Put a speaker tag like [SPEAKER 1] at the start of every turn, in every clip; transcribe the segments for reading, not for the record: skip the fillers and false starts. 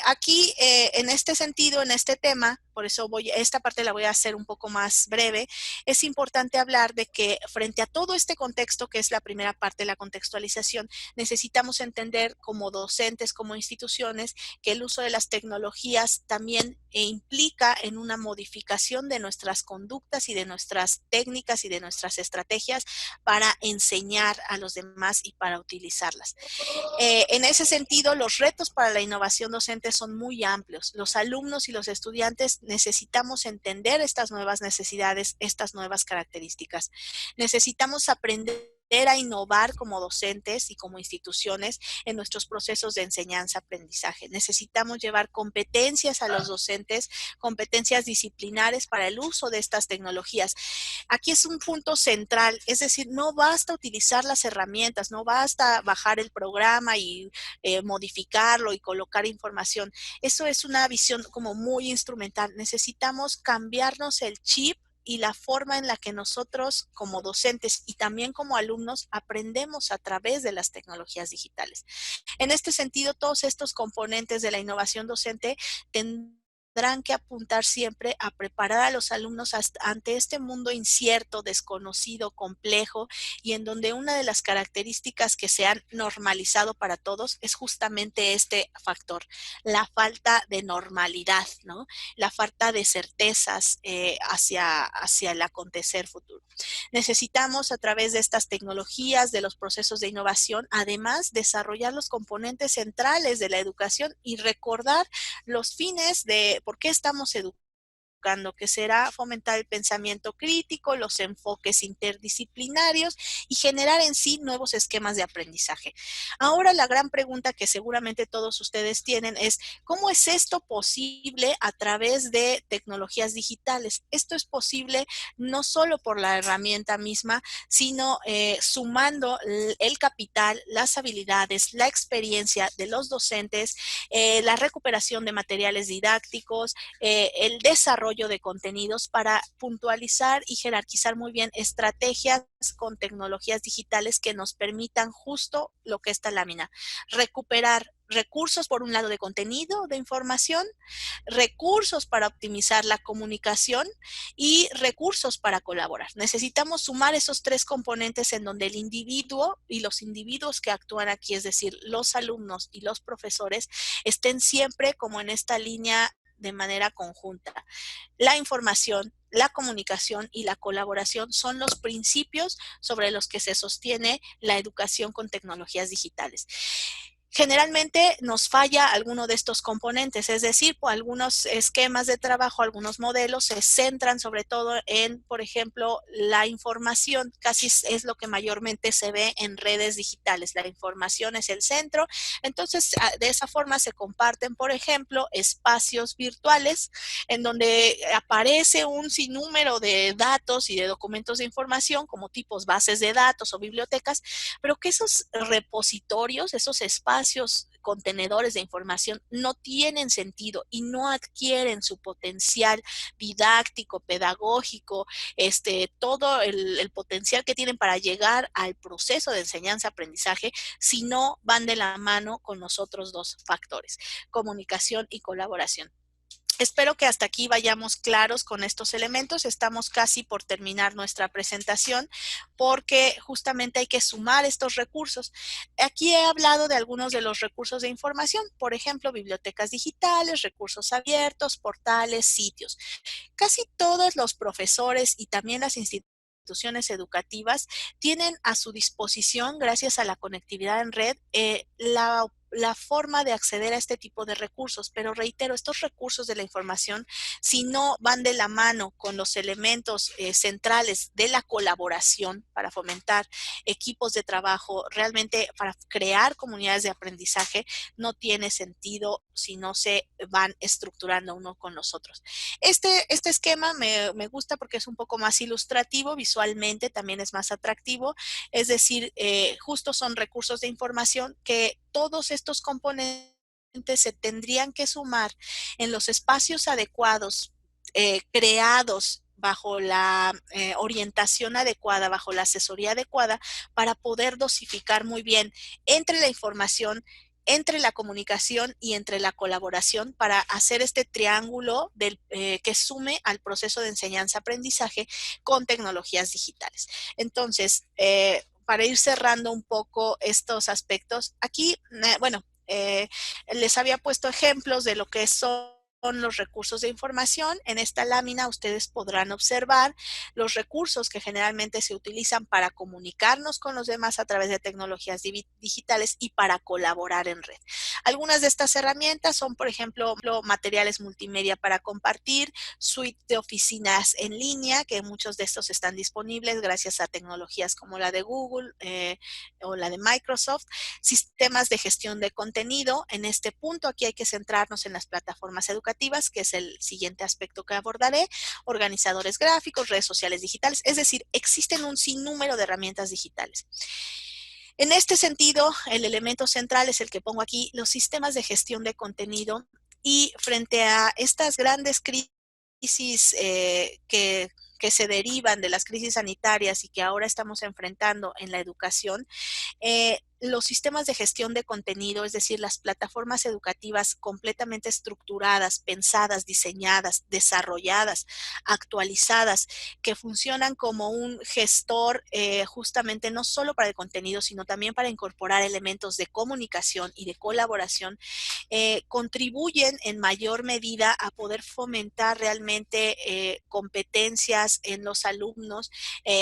[SPEAKER 1] Aquí, en este sentido, en este tema, por eso esta parte la voy a hacer un poco más breve, es importante hablar de que frente a todo este contexto, que es la primera parte, la contextualización, necesitamos entender como docentes, como instituciones, que el uso de las tecnologías también implica en una modificación de nuestras conductas y de nuestras técnicas y de nuestras estrategias para enseñar a los demás y para utilizarlas. En ese sentido, los retos para la innovación docente son muy amplios. Los alumnos y los estudiantes necesitamos entender estas nuevas necesidades, estas nuevas características. Necesitamos aprender a innovar como docentes y como instituciones en nuestros procesos de enseñanza-aprendizaje. Necesitamos llevar competencias a los docentes, competencias disciplinares para el uso de estas tecnologías. Aquí es un punto central, es decir, no basta utilizar las herramientas, no basta bajar el programa y modificarlo y colocar información. Eso es una visión como muy instrumental. Necesitamos cambiarnos el chip y la forma en la que nosotros como docentes y también como alumnos aprendemos a través de las tecnologías digitales. En este sentido, todos estos componentes de la innovación docente tendrán que apuntar siempre a preparar a los alumnos ante este mundo incierto, desconocido, complejo, y en donde una de las características que se han normalizado para todos es justamente este factor, la falta de normalidad, ¿no? La falta de certezas hacia el acontecer futuro. Necesitamos a través de estas tecnologías, de los procesos de innovación, además desarrollar los componentes centrales de la educación y recordar los fines de por qué estamos educando, que será fomentar el pensamiento crítico, los enfoques interdisciplinarios y generar en sí nuevos esquemas de aprendizaje. Ahora la gran pregunta que seguramente todos ustedes tienen es, ¿cómo es esto posible a través de tecnologías digitales? Esto es posible no solo por la herramienta misma, sino sumando el capital, las habilidades, la experiencia de los docentes, la recuperación de materiales didácticos, el desarrollo de contenidos para puntualizar y jerarquizar muy bien estrategias con tecnologías digitales que nos permitan justo lo que esta lámina, recuperar recursos por un lado de contenido, de información, recursos para optimizar la comunicación y recursos para colaborar. Necesitamos sumar esos tres componentes en donde el individuo y los individuos que actúan aquí, es decir, los alumnos y los profesores, estén siempre como en esta línea de manera conjunta. La información, la comunicación y la colaboración son los principios sobre los que se sostiene la educación con tecnologías digitales. Generalmente nos falla alguno de estos componentes, es decir, algunos esquemas de trabajo, algunos modelos se centran sobre todo en, por ejemplo, la información, casi es lo que mayormente se ve en redes digitales, la información es el centro, entonces de esa forma se comparten, por ejemplo, espacios virtuales en donde aparece un sinnúmero de datos y de documentos de información como tipos bases de datos o bibliotecas, pero que esos repositorios, esos espacios, contenedores de información no tienen sentido y no adquieren su potencial didáctico, pedagógico, todo el potencial que tienen para llegar al proceso de enseñanza-aprendizaje si no van de la mano con los otros dos factores, comunicación y colaboración. Espero que hasta aquí vayamos claros con estos elementos. Estamos casi por terminar nuestra presentación porque justamente hay que sumar estos recursos. Aquí he hablado de algunos de los recursos de información, por ejemplo, bibliotecas digitales, recursos abiertos, portales, sitios. Casi todos los profesores y también las instituciones educativas tienen a su disposición, gracias a la conectividad en red, la forma de acceder a este tipo de recursos, pero reitero, estos recursos de la información, si no van de la mano con los elementos centrales de la colaboración para fomentar equipos de trabajo, realmente para crear comunidades de aprendizaje, no tiene sentido si no se van estructurando uno con los otros. Este esquema me gusta porque es un poco más ilustrativo, visualmente también es más atractivo, es decir, justo son recursos de información que todos estos componentes se tendrían que sumar en los espacios adecuados, creados bajo la orientación adecuada, bajo la asesoría adecuada, para poder dosificar muy bien entre la información entre la comunicación y entre la colaboración para hacer este triángulo que sume al proceso de enseñanza-aprendizaje con tecnologías digitales. Entonces, para ir cerrando un poco estos aspectos, aquí, bueno, les había puesto ejemplos de lo que son los recursos de información. En esta lámina ustedes podrán observar los recursos que generalmente se utilizan para comunicarnos con los demás a través de tecnologías digitales y para colaborar en red. Algunas de estas herramientas son, por ejemplo, materiales multimedia para compartir, suite de oficinas en línea, que muchos de estos están disponibles gracias a tecnologías como la de Google o la de Microsoft, sistemas de gestión de contenido. En este punto aquí hay que centrarnos en las plataformas educativas, que es el siguiente aspecto que abordaré, organizadores gráficos, redes sociales digitales, es decir, existen un sinnúmero de herramientas digitales. En este sentido, el elemento central es el que pongo aquí, los sistemas de gestión de contenido, y frente a estas grandes crisis que se derivan de las crisis sanitarias y que ahora estamos enfrentando en la educación, los sistemas de gestión de contenido, es decir, las plataformas educativas completamente estructuradas, pensadas, diseñadas, desarrolladas, actualizadas, que funcionan como un gestor justamente no solo para el contenido, sino también para incorporar elementos de comunicación y de colaboración, contribuyen en mayor medida a poder fomentar realmente competencias en los alumnos,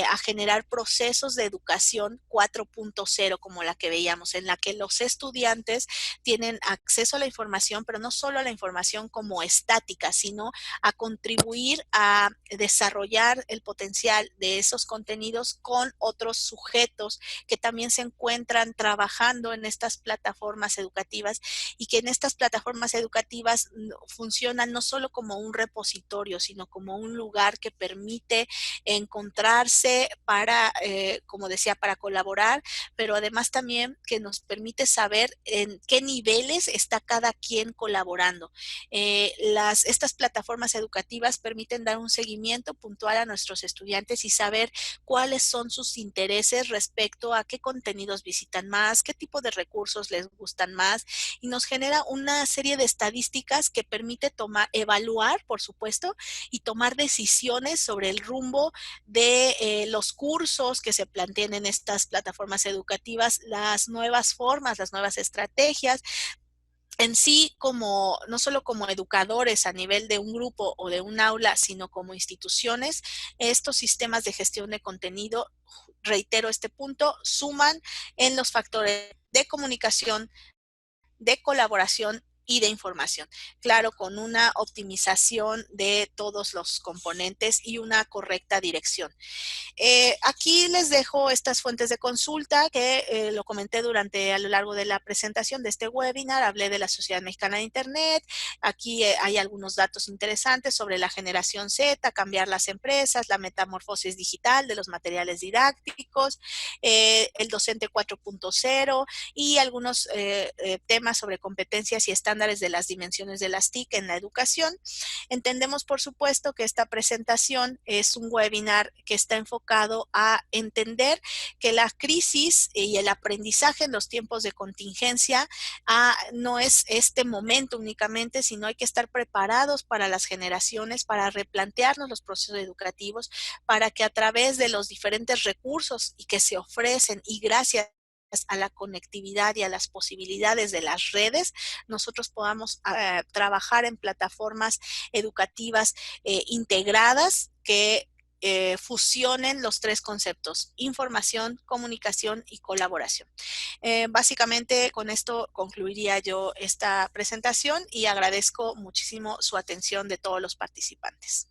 [SPEAKER 1] a generar procesos de educación 4.0 como la que veíamos, en la que los estudiantes tienen acceso a la información, pero no solo a la información como estática, sino a contribuir a desarrollar el potencial de esos contenidos con otros sujetos que también se encuentran trabajando en estas plataformas educativas, y que en estas plataformas educativas funcionan no solo como un repositorio, sino como un lugar que permite encontrarse para, como decía, para colaborar, pero además también que nos permite saber en qué niveles está cada quien colaborando. Estas plataformas educativas permiten dar un seguimiento puntual a nuestros estudiantes y saber cuáles son sus intereses respecto a qué contenidos visitan más, qué tipo de recursos les gustan más, y nos genera una serie de estadísticas que permite evaluar, por supuesto, y tomar decisiones sobre el rumbo de los cursos que se planteen en estas plataformas educativas, las nuevas formas, las nuevas estrategias. En sí, no solo como educadores a nivel de un grupo o de un aula, sino como instituciones, estos sistemas de gestión de contenido, reitero este punto, suman en los factores de comunicación, de colaboración y de información. Claro, con una optimización de todos los componentes y una correcta dirección. Aquí les dejo estas fuentes de consulta que lo comenté a lo largo de la presentación de este webinar. Hablé de la Sociedad Mexicana de Internet. Aquí hay algunos datos interesantes sobre la generación Z, cambiar las empresas, la metamorfosis digital de los materiales didácticos, el docente 4.0 y algunos temas sobre competencias y estándares de las dimensiones de las TIC en la educación. Entendemos, por supuesto, que esta presentación es un webinar que está enfocado a entender que la crisis y el aprendizaje en los tiempos de contingencia no es este momento únicamente, sino hay que estar preparados para las generaciones, para replantearnos los procesos educativos, para que a través de los diferentes recursos y que se ofrecen y gracias a la conectividad y a las posibilidades de las redes, nosotros podamos trabajar en plataformas educativas integradas que fusionen los tres conceptos: información, comunicación y colaboración. Básicamente con esto concluiría yo esta presentación y agradezco muchísimo su atención de todos los participantes.